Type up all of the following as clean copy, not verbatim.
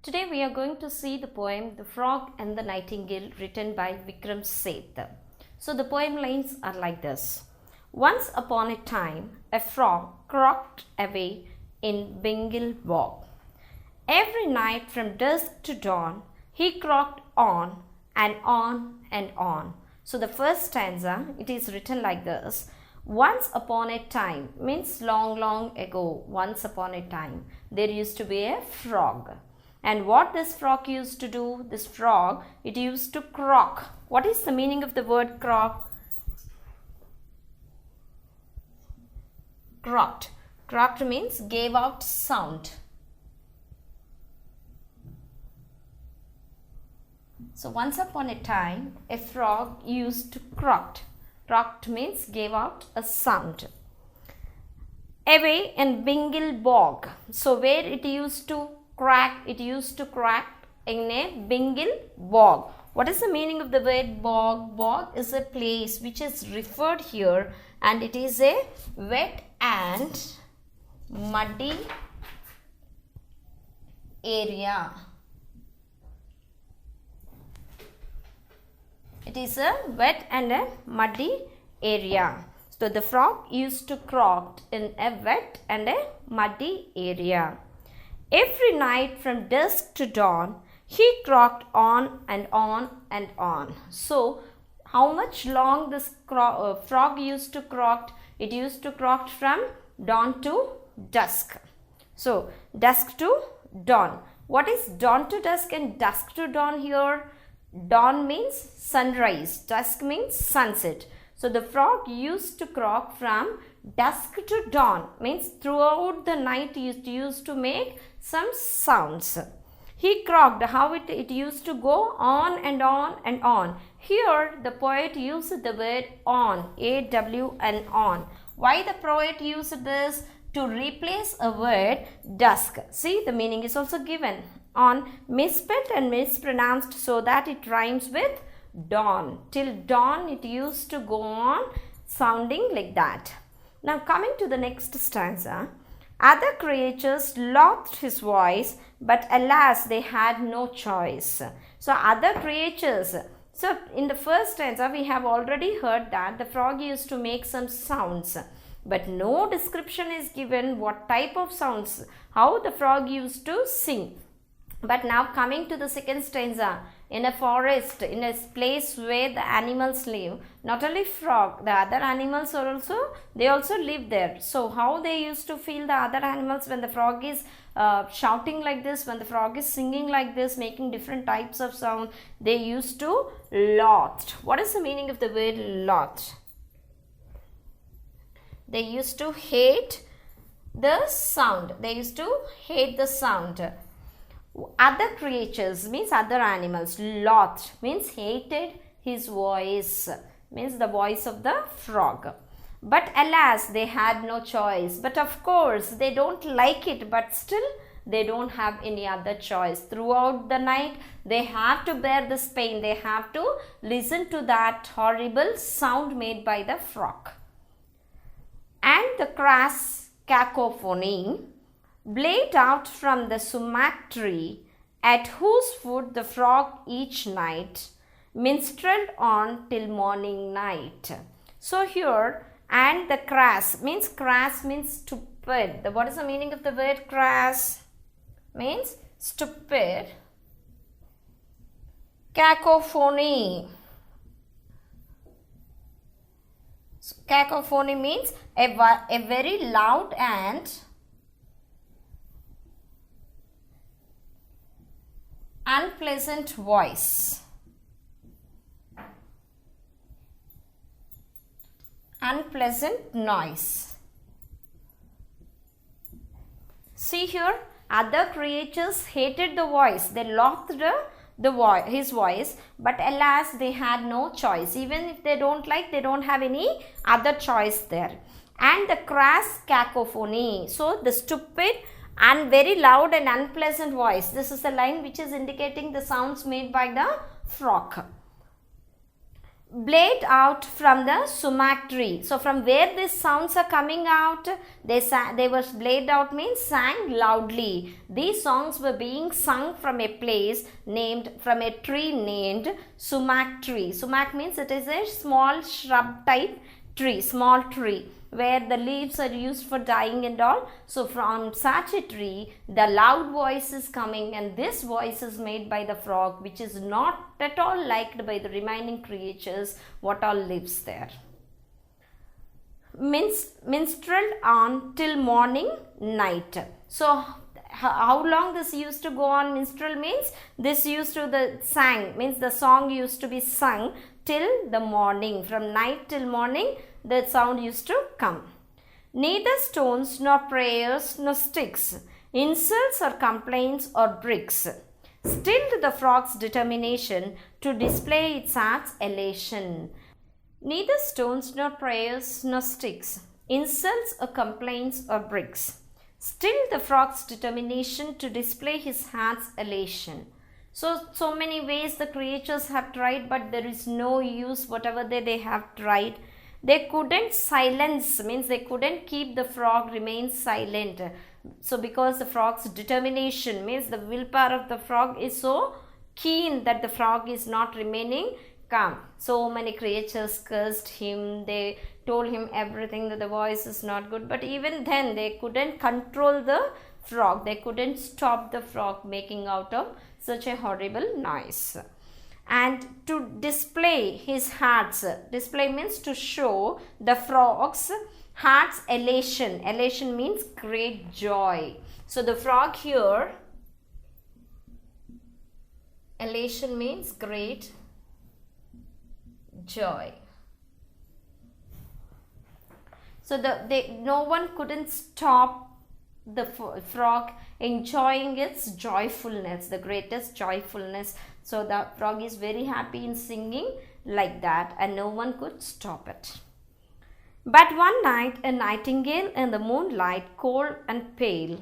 Today we are going to see the poem The Frog and the Nightingale written by Vikram Seth. So the poem lines are like this. Once upon a time, a frog croaked away in Bengal bog. Every night from dusk to dawn, he croaked on and on and on. So the first stanza, it is written like this. Once upon a time means long ago, once upon a time, there used to be a frog. And what this frog used to do? This frog, it used to croak. What is the meaning of the word croak? Croaked. Croaked means gave out sound. So once upon a time, a frog used to croak. Croaked means gave out a sound. Away in Bengal bog. So where it used to crack, it used to crack in a Bengal bog. What is the meaning of the word bog? Bog is a place which is referred here, and it is a wet and muddy area. It is a wet and a muddy area. So the frog used to croak in a wet and a muddy area. Every night from dusk to dawn, he croaked on and on and on. So, how much long this frog used to croak? It used to croak from dawn to dusk. So, dusk to dawn. What is dawn to dusk and dusk to dawn here? Dawn means sunrise, dusk means sunset. So, the frog used to croak from dusk to dawn, means throughout the night it used to make some sounds. He croaked, how it used to go on and on and on. Here the poet used the word on, A-W and on. Why the poet used this? To replace a word dusk. See, the meaning is also given. On misspelled and mispronounced so that it rhymes with dawn. Till dawn it used to go on sounding like that. Now coming to the next stanza. Other creatures loathed his voice, but alas, they had no choice. So other creatures. So in the first stanza, we have already heard that the frog used to make some sounds. But no description is given what type of sounds, how the frog used to sing. But now coming to the second stanza, in a forest, in a place where the animals live, not only frog, the other animals are also, they also live there. So how they used to feel the other animals when the frog is shouting like this, when the frog is singing like this, making different types of sound, they used to loathe. What is the meaning of the word loathe? They used to hate the sound. They used to hate the sound. Other creatures means other animals. Loathed means hated his voice, means the voice of the frog. But alas, they had no choice. But of course, they don't like it, but still they don't have any other choice. Throughout the night, they have to bear this pain. They have to listen to that horrible sound made by the frog. And the crass cacophony blade out from the sumac tree, at whose foot the frog each night minstrelled on till morning night. So here, and the crass means stupid. What is the meaning of the word crass? Means stupid. Cacophony. So, cacophony means a very loud and unpleasant voice. Unpleasant noise. See here, other creatures hated the voice. They loathed his voice, but alas, they had no choice. Even if they don't like, they don't have any other choice there. And the crass cacophony. So the stupid and very loud and unpleasant voice. This is the line which is indicating the sounds made by the frog. blade out from the sumac tree. So from where these sounds are coming out, they were blade out means sang loudly. These songs were being sung from a place named, from a tree named sumac tree. Sumac means it is a small shrub type tree, small tree, where the leaves are used for dyeing and all. So from such a tree, the loud voice is coming, and this voice is made by the frog, which is not at all liked by the remaining creatures what all lives there. Minstrel on till morning night. So how long this used to go on? Minstrel means this used to means the song used to be sung till the morning. From night till morning, the sound used to come. Neither stones nor prayers nor sticks, insults or complaints or bricks, stilled the frog's determination to display its heart's elation. Neither stones nor prayers nor sticks, insults or complaints or bricks, stilled the frog's determination to display his heart's elation. So many ways the creatures have tried, but there is no use. Whatever they have tried, they couldn't silence, means they couldn't keep the frog remain silent. So because the frog's determination, means the willpower of the frog is so keen that the frog is not remaining calm. So many creatures cursed him, they told him everything, that the voice is not good, but even then they couldn't control the frog. They couldn't stop the frog making out of such a horrible noise. And to display his heart's, display means to show the frog's heart's elation. Elation means great joy. So the frog here, elation means great joy. So no one couldn't stop the frog enjoying its joyfulness, the greatest joyfulness. So the frog is very happy in singing like that, and no one could stop it. But one night a nightingale in the moonlight, cold and pale,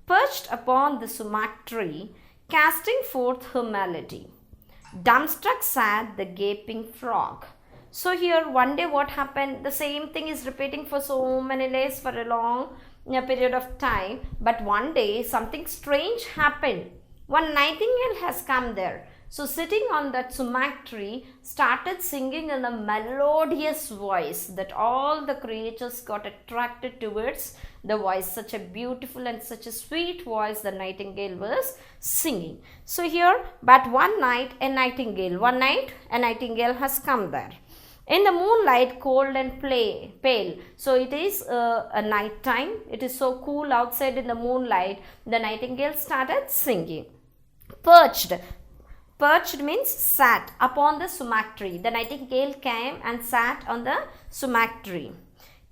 perched upon the sumac tree, casting forth her melody. Dumbstruck sat the gaping frog. So here one day what happened, the same thing is repeating for so many days, for a long period of time. But one day something strange happened. One nightingale has come there. So sitting on that sumac tree, started singing in a melodious voice, that all the creatures got attracted towards the voice. Such a beautiful and such a sweet voice the nightingale was singing. So here, but one night a nightingale has come there. In the moonlight, cold and pale. So it is a night time. It is so cool outside in the moonlight. The nightingale started singing. Perched means sat upon the sumac tree. The nightingale came and sat on the sumac tree.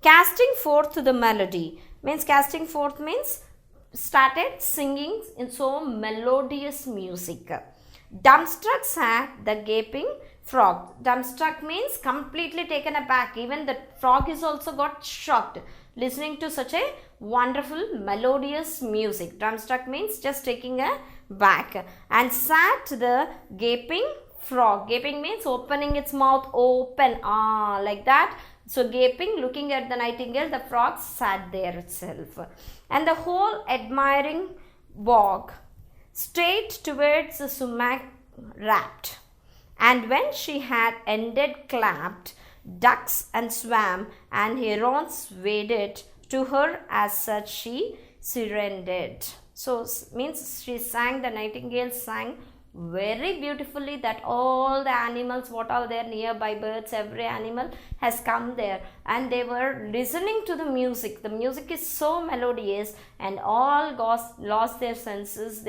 Casting forth the melody means, casting forth means started singing in so melodious music. Dumbstruck sat the gaping frog. Dumbstruck means completely taken aback. Even the frog is also got shocked listening to such a wonderful melodious music. Dumbstruck means just taking a back. And sat the gaping frog. Gaping means opening its mouth open, like that. So gaping, looking at the nightingale, the frog sat there itself. And the whole admiring bog straight towards the sumac rapt. And when she had ended, clapped, ducks and swam, and herons waded to her, as such she surrendered. So means she sang, the nightingale sang very beautifully, that all the animals, what are there nearby, birds, every animal has come there, and they were listening to the music. The music is so melodious, and all lost their senses.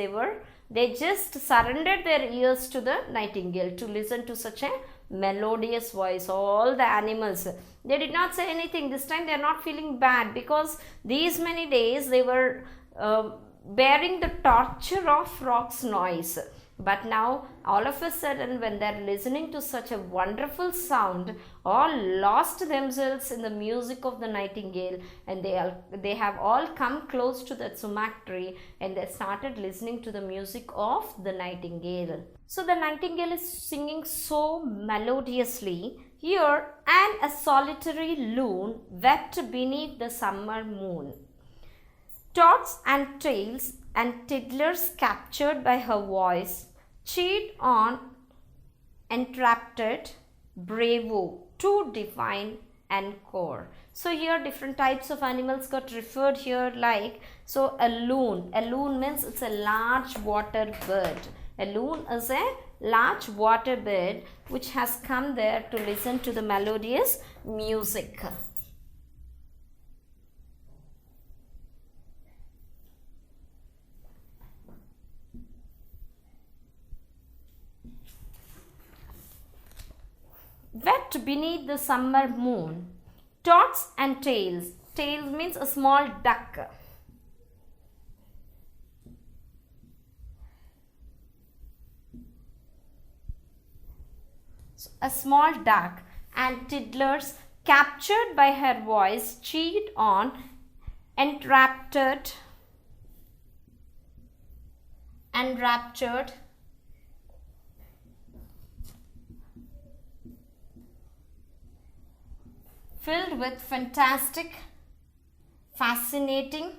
They just surrendered their ears to the nightingale to listen to such a melodious voice. All the animals, they did not say anything. This time they are not feeling bad, because these many days they were bearing the torture of frog's noise. But now all of a sudden when they're listening to such a wonderful sound, all lost themselves in the music of the nightingale, and they have all come close to that sumac tree and they started listening to the music of the nightingale. So the nightingale is singing so melodiously here, and a solitary loon wept beneath the summer moon. Tots and tails and tiddlers, captured by her voice, cheered on, entrapted, bravo, too divine, encore. So here different types of animals got referred here, like, so a loon. A loon means it's a large water bird. A loon is a large water bird which has come there to listen to the melodious music. Wet beneath the summer moon, tots and tails. Tails means a small duck. A small duck and tiddlers, captured by her voice, cheered on, enraptured, filled with fantastic, fascinating,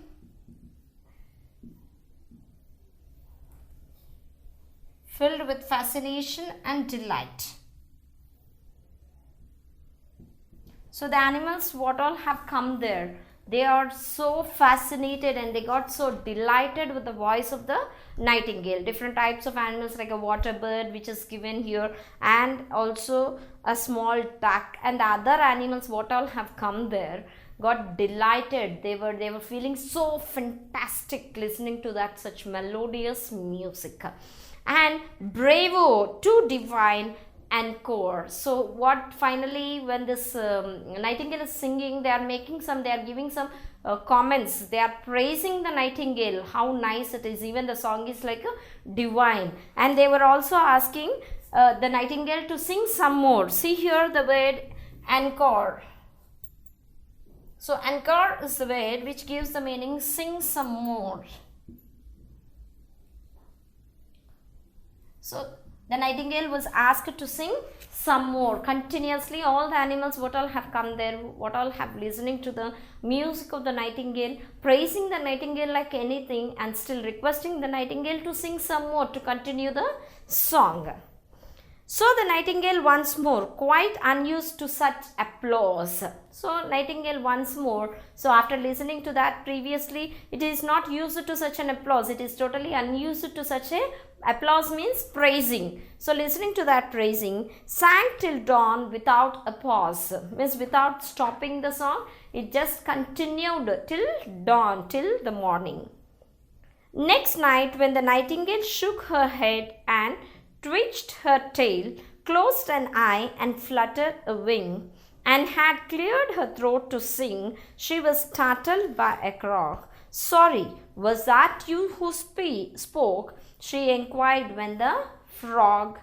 filled with fascination and delight. So the animals what all have come there, they are so fascinated and they got so delighted with the voice of the nightingale. Different types of animals, like a water bird which is given here, and also a small duck, and the other animals what all have come there got delighted. They were feeling so fantastic listening to that such melodious music. And bravo, too divine, encore. So what finally, when this nightingale is singing, they are giving some comments. They are praising the nightingale, how nice it is. Even the song is like a divine, and they were also asking the nightingale to sing some more. See here the word encore. So encore is the word which gives the meaning sing some more. So the nightingale was asked to sing some more. Continuously all the animals what all have come there, what all have listening to the music of the nightingale, praising the nightingale like anything, and still requesting the nightingale to sing some more to continue the song. So the nightingale once more, quite unused to such applause. So nightingale once more, so after listening to that previously, it is not used to such an applause. It is totally unused to such a applause, means praising. So listening to that praising, sang till dawn without a pause, means without stopping the song. It just continued till dawn, till the morning. Next night, when the nightingale shook her head and twitched her tail, closed an eye and fluttered a wing, and had cleared her throat to sing, she was startled by a croak. Sorry, was that you who spoke? She inquired when the frog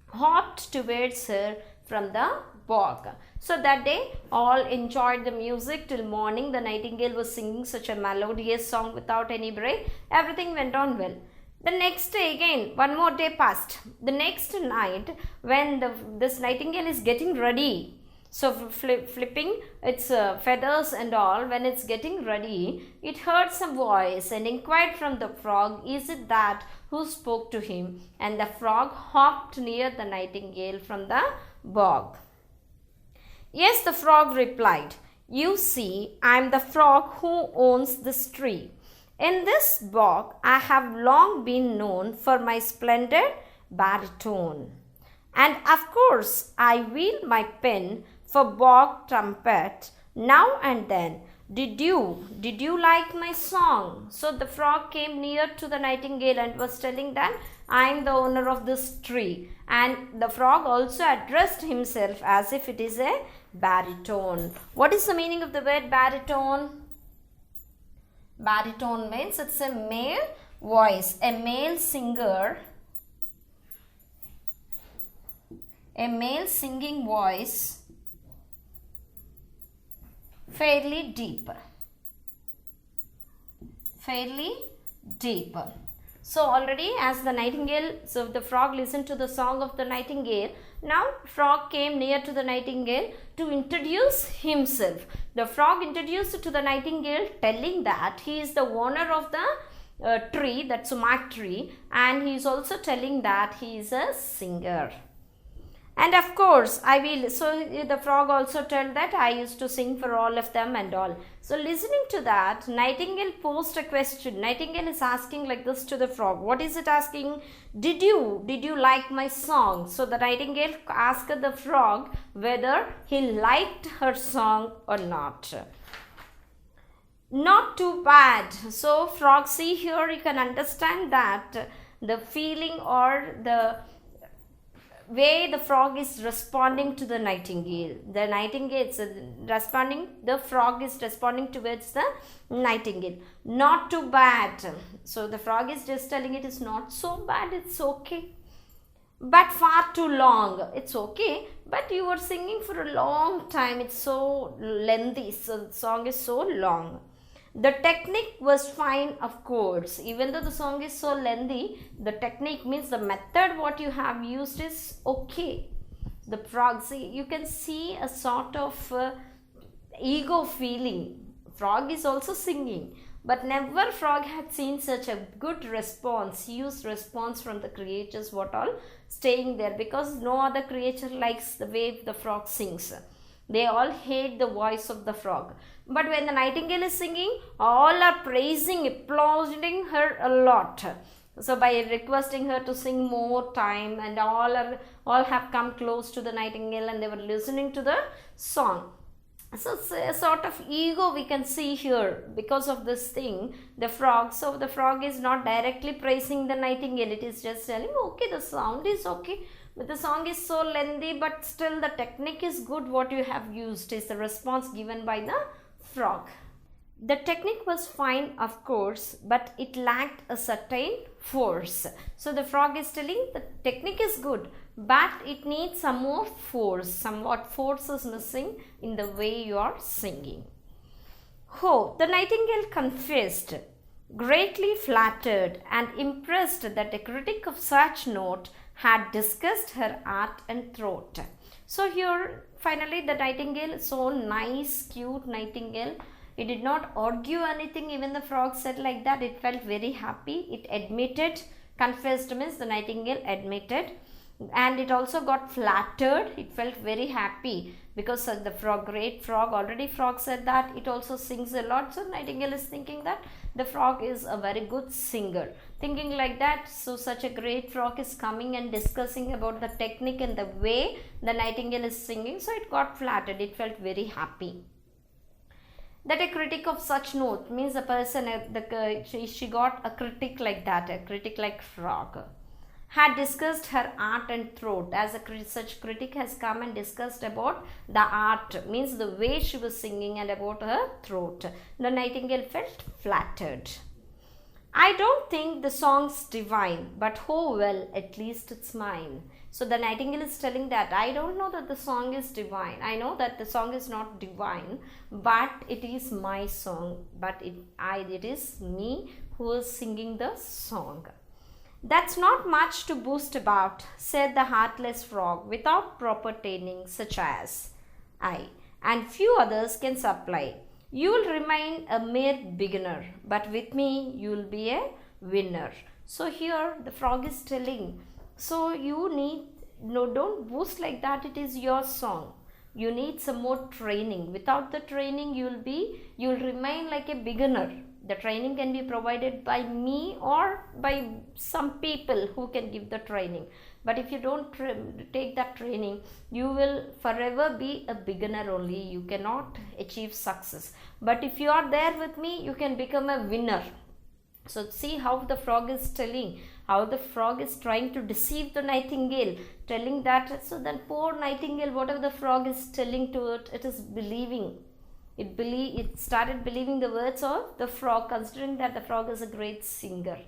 hopped towards her from the bog. So that day all enjoyed the music till morning. The nightingale was singing such a melodious song without any break. Everything went on well. The next day again, one more day passed. The next night, when this nightingale is getting ready, so flipping its feathers and all, when it's getting ready, it heard some voice and inquired from the frog, is it that who spoke to him? And the frog hopped near the nightingale from the bog. Yes, the frog replied, you see, I am the frog who owns this tree. In this bog, I have long been known for my splendid baritone. And of course, I wield my pen for bog trumpet now and then. Did you like my song? So the frog came near to the nightingale and was telling that I am the owner of this tree. And the frog also addressed himself as if it is a baritone. What is the meaning of the word baritone? Baritone means it's a male voice, a male singer a male singing voice fairly deep. Fairly deep. So already as the nightingale, so the frog listened to the song of the nightingale. Now frog came near to the nightingale to introduce himself. The frog introduced to the nightingale, telling that he is the owner of the tree, that sumac tree, and he is also telling that he is a singer. And of course, I will, so the frog also told that I used to sing for all of them and all. So listening to that, Nightingale posed a question. Nightingale is asking like this to the frog. What is it asking? Did you like my song? So the Nightingale asked the frog whether he liked her song or not. Not too bad. So frog, see here, you can understand that the feeling or the way the frog is responding to the nightingale. The nightingale is responding, the frog is responding towards the nightingale. Not too bad. So the frog is just telling it is not so bad, it's okay. But far too long. It's okay, but you were singing for a long time. It's so lengthy. So the song is so long. The technique was fine, of course. Even though the song is so lengthy, the technique means the method what you have used is okay. The frog, see, you can see a sort of ego feeling. Frog is also singing, but never frog had seen such a good response, huge response from the creatures what all staying there, because no other creature likes the way the frog sings. They all hate the voice of the frog. But when the nightingale is singing, all are praising, applauding her a lot. So by requesting her to sing more time, and all have come close to the nightingale and they were listening to the song. So it's a sort of ego we can see here because of this thing, the frog. So the frog is not directly praising the nightingale. It is just telling, okay, the sound is okay. But the song is so lengthy, but still the technique is good what you have used, is the response given by the frog. The technique was fine, of course, but it lacked a certain force. So the frog is telling the technique is good, but it needs some more force. Somewhat force is missing in the way you are singing. Oh, the nightingale confessed, greatly flattered and impressed that a critic of such note had discussed her art and throat. So here finally the nightingale, so nice, cute nightingale, it did not argue anything. Even the frog said like that, it felt very happy. It admitted, confessed means the nightingale admitted, and it also got flattered. It felt very happy because the frog, great frog, already frog said that it also sings a lot. So nightingale is thinking that the frog is a very good singer. Thinking like that, so such a great frog is coming and discussing about the technique and the way the nightingale is singing. So it got flattered. It felt very happy. That a critic of such note means a person, she got a critic like that, a critic like frog, had discussed her art and throat. As such critic has come and discussed about the art, means the way she was singing, and about her throat. The nightingale felt flattered. I don't think the song's divine, but oh well, at least it's mine. So the nightingale is telling that I don't know that the song is divine. I know that the song is not divine, but it is my song. But it is me who is singing the song. That's not much to boast about, said the heartless frog, without proper training such as I and few others can supply. You will remain a mere beginner, but with me you will be a winner. So here the frog is telling, so you need, no, don't boast like that, it is your song. You need some more training. Without the training you will remain like a beginner. The training can be provided by me or by some people who can give the training. But if you don't take that training, you will forever be a beginner only. You cannot achieve success. But if you are there with me, you can become a winner. So see how the frog is telling, how the frog is trying to deceive the nightingale, telling that, so that poor nightingale, whatever the frog is telling to it, it is believing. It started believing the words of the frog, considering that the frog is a great singer.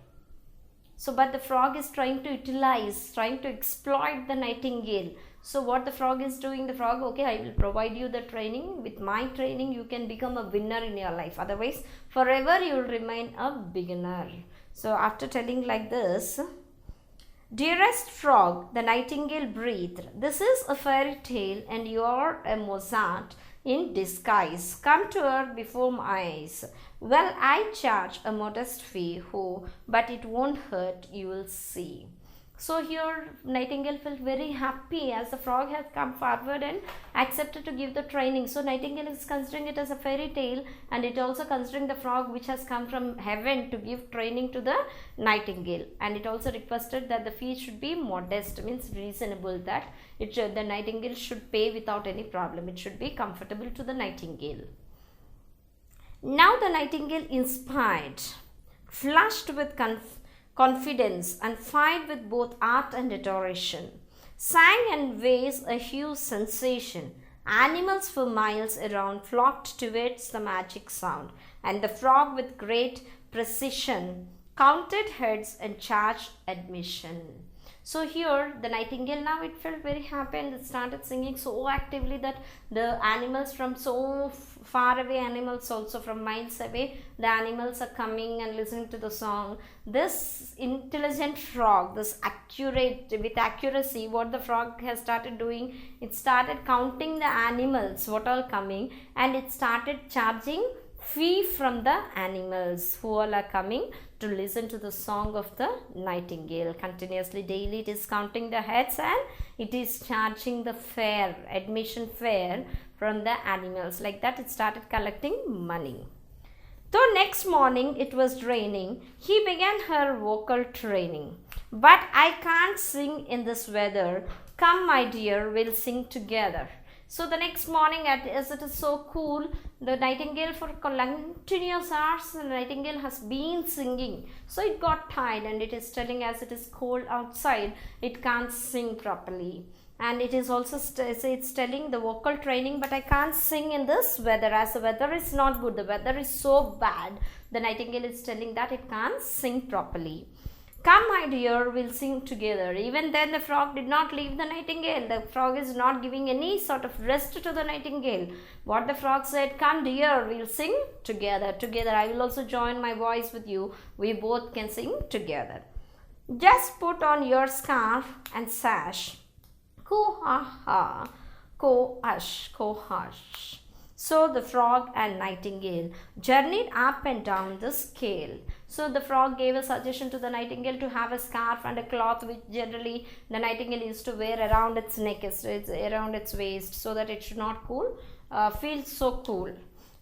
So, but the frog is trying to utilize, trying to exploit the nightingale. So what the frog is doing, the frog, okay, I will provide you the training. With my training you can become a winner in your life, otherwise forever you will remain a beginner. So after telling like this, dearest frog, the nightingale breathed, this is a fairy tale and you are a Mozart in disguise. Come to earth before my eyes. Well, I charge a modest fee, but it won't hurt, you will see. So here Nightingale felt very happy as the frog has come forward and accepted to give the training. So Nightingale is considering it as a fairy tale, and it also considering the frog which has come from heaven to give training to the Nightingale. And it also requested that the fee should be modest, means reasonable, that the Nightingale should pay without any problem. It should be comfortable to the Nightingale. Now the Nightingale, inspired, flushed with confidence and fired with both art and adoration, sang and raised a huge sensation. Animals for miles around flocked towards the magic sound, and the frog with great precision counted heads and charged admission. So here the Nightingale, now it felt very happy and it started singing so actively that the animals from so far away, animals also from miles away, the animals are coming and listening to the song. This intelligent frog, with accuracy, what the frog has started doing, it started counting the animals what all coming, and it started charging fee from the animals who all are coming to listen to the song of the Nightingale. Continuously daily it is counting the heads and it is charging the fare, admission fare from the animals. Like that it started collecting money. Though next morning it was raining, he began her vocal training. But I can't sing in this weather. Come my dear, we'll sing together. So the next morning, as it is so cool, the Nightingale, for continuous hours, the Nightingale has been singing. So it got tired, and it is telling, as it is cold outside, it can't sing properly. And it is also it's telling the vocal training, but I can't sing in this weather, as the weather is not good. The weather is so bad. The Nightingale is telling that it can't sing properly. Come my dear, we'll sing together. Even then the frog did not leave the Nightingale. The frog is not giving any sort of rest to the Nightingale. What the frog said, come dear, we'll sing together. Together, I will also join my voice with you. We both can sing together. Just put on your scarf and sash. Ko-ha-ha, ko-hush, ko-hush. So the frog and Nightingale journeyed up and down the scale. So the frog gave a suggestion to the Nightingale to have a scarf and a cloth which generally the Nightingale used to wear around its neck, it's around its waist, so that it should not feel so cool.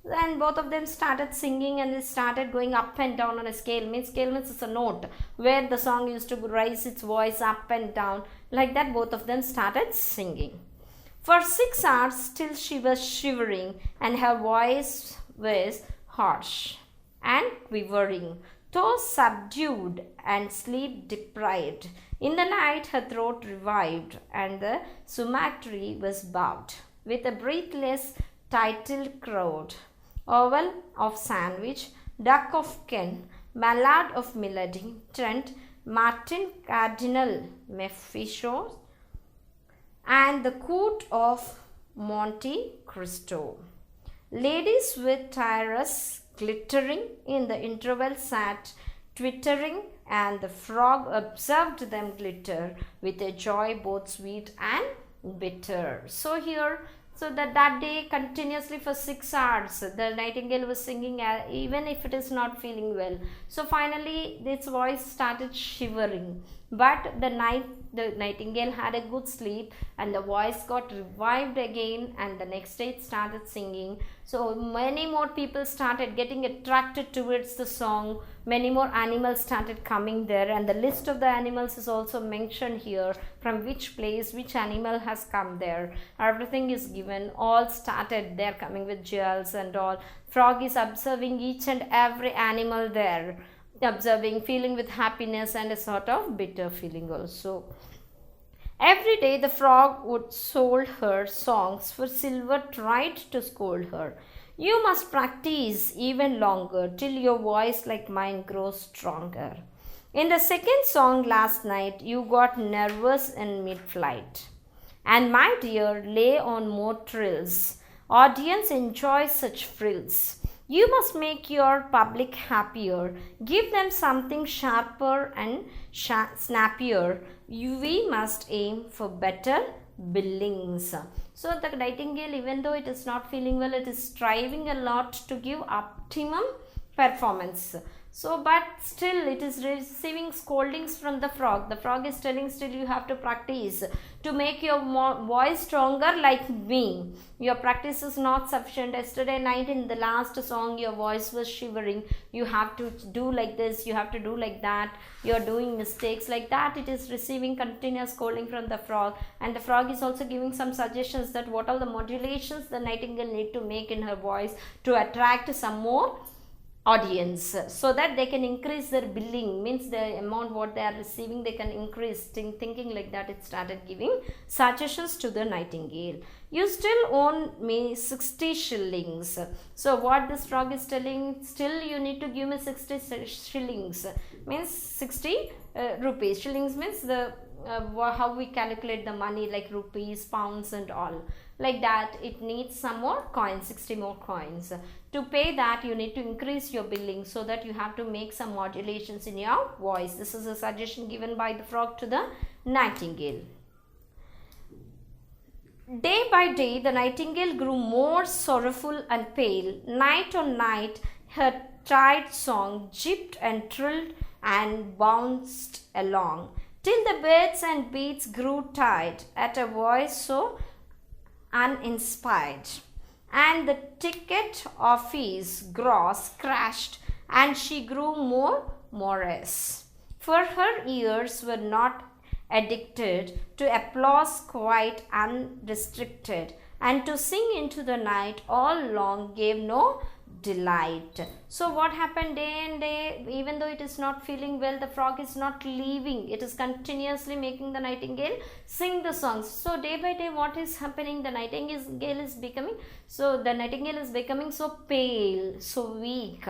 Then both of them started singing, and they started going up and down on a scale. Scale means it's a note where the song used to rise its voice up and down. Like that both of them started singing. For 6 hours till she was shivering, and her voice was harsh and quivering, though subdued and sleep deprived. In the night her throat revived, and the sumac tree was bowed. With a breathless title crowed, owl of sandwich, duck of Ken, mallard of melody, Trent, Martin Cardinal Mephisto, and the court of Monte Cristo. Ladies with tiaras glittering in the interval sat twittering, and the frog observed them glitter with a joy both sweet and bitter. So here, that day continuously for 6 hours the Nightingale was singing, even if it is not feeling well. So finally its voice started shivering, but the Nightingale had a good sleep, and the voice got revived again, and the next day it started singing. So many more people started getting attracted towards the song. Many more animals started coming there, and the list of the animals is also mentioned here, from which place which animal has come there. Everything is given. All started there coming with jewels and all. Frog is observing each and every animal there, observing, feeling with happiness and a sort of bitter feeling also. Every day the frog would sold her songs, for silver tried to scold her. You must practice even longer till your voice like mine grows stronger. In the second song last night you got nervous in mid-flight. And my dear, lay on more trills. Audience enjoys such frills. You must make your public happier. Give them something sharper and snappier. We must aim for better billings. So the Nightingale, even though it is not feeling well, it is striving a lot to give optimum performance. So but still it is receiving scoldings from the frog. The frog is telling, still you have to practice to make your voice stronger like me. Your practice is not sufficient. Yesterday night in the last song your voice was shivering. You have to do like this, you have to do like that, you are doing mistakes like that. It is receiving continuous scolding from the frog, and the frog is also giving some suggestions that what are the modulations the Nightingale need to make in her voice to attract some more audience, so that they can increase their billing, means the amount what they are receiving they can increase. Thinking like that, it started giving suggestions to the Nightingale. You still owe me 60 shillings. So what this frog is telling, still you need to give me 60 shillings, means 60 rupees. Shillings means the how we calculate the money, like rupees, pounds and all like that. It needs some more coins, 60 more coins. To pay that, you need to increase your billing, so that you have to make some modulations in your voice. This is a suggestion given by the frog to the Nightingale. Day by day, the Nightingale grew more sorrowful and pale. Night on night, her tired song jibbed and trilled and bounced along, till the birds and bees grew tired at a voice so uninspired, and the ticket office gross crashed, and she grew more morose. For her ears were not addicted to applause quite unrestricted, and to sing into the night all long gave no delight. So what happened, day and day, even though it is not feeling well, the frog is not leaving. It is continuously making the Nightingale sing the songs. So day by day, what is happening, the Nightingale is becoming so pale, so weak.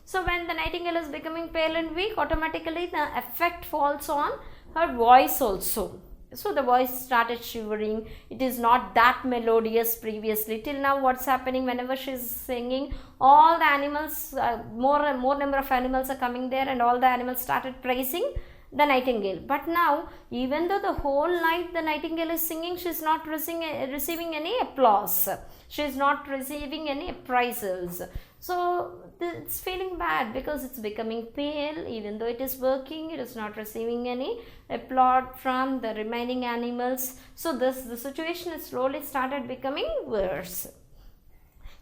So when the Nightingale is becoming pale and weak, automatically the effect falls on her voice also. So the voice started shivering. It is not that melodious previously. Till now, what's happening, whenever she is singing, all the animals, more and more number of animals are coming there, and all the animals started praising the Nightingale. But now, even though the whole night the Nightingale is singing, she is not receiving any applause. She is not receiving any prizes. So it's feeling bad, because it's becoming pale. Even though it is working, it is not receiving any applause from the remaining animals. So the situation is slowly started becoming worse.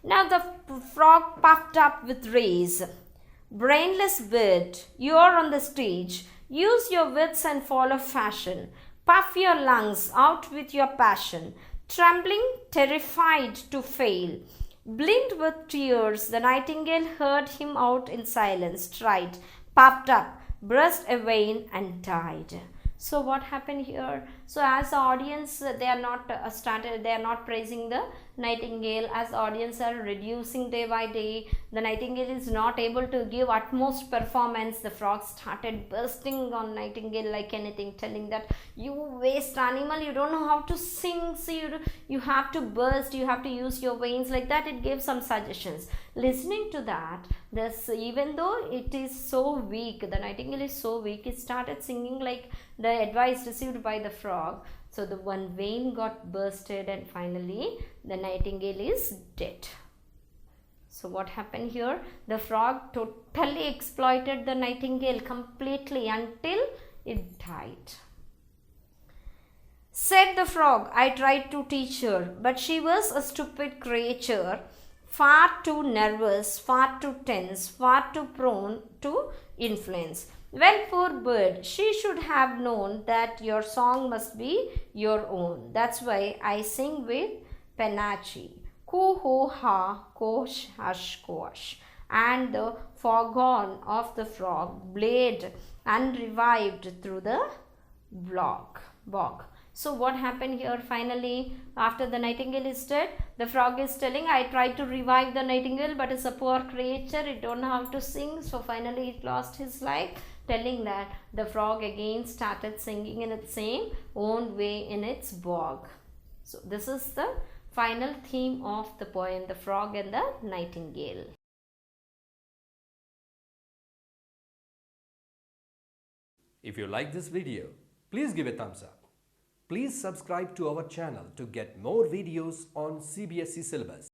Now the frog puffed up with rage. Brainless bird, you are on the stage. Use your wits and follow fashion. Puff your lungs out with your passion. Trembling, terrified to fail, blind with tears, the Nightingale heard him out in silence, tried, puffed up, burst a vein and died. So what happened here? So as the audience, they are not praising the Nightingale. As the audience are reducing day by day, the Nightingale is not able to give utmost performance. The frog started bursting on Nightingale like anything, telling that, you waste animal, you don't know how to sing, see, you have to burst, you have to use your veins, like that. It gave some suggestions. Listening to that, even though it is so weak, the Nightingale is so weak, it started singing like the advice received by the frog. So the one vein got bursted, and finally the Nightingale is dead. So what happened here? The frog totally exploited the Nightingale completely until it died. Said the frog, I tried to teach her, but she was a stupid creature, far too nervous, far too tense, far too prone to influence. Well, poor bird, she should have known that your song must be your own. That's why I sing with panache. Coo hoo ha, kosh hush kosh. And the foghorn of the frog blade and revived through the bog. So what happened here finally? After the Nightingale is dead, the frog is telling, I tried to revive the Nightingale, but it's a poor creature, it don't know how to sing. So finally it lost his life, telling that the frog again started singing in its same own way in its bog. So this is the final theme of the poem, The Frog and the Nightingale. If you like this video, please give a thumbs up. Please subscribe to our channel to get more videos on CBSE syllabus.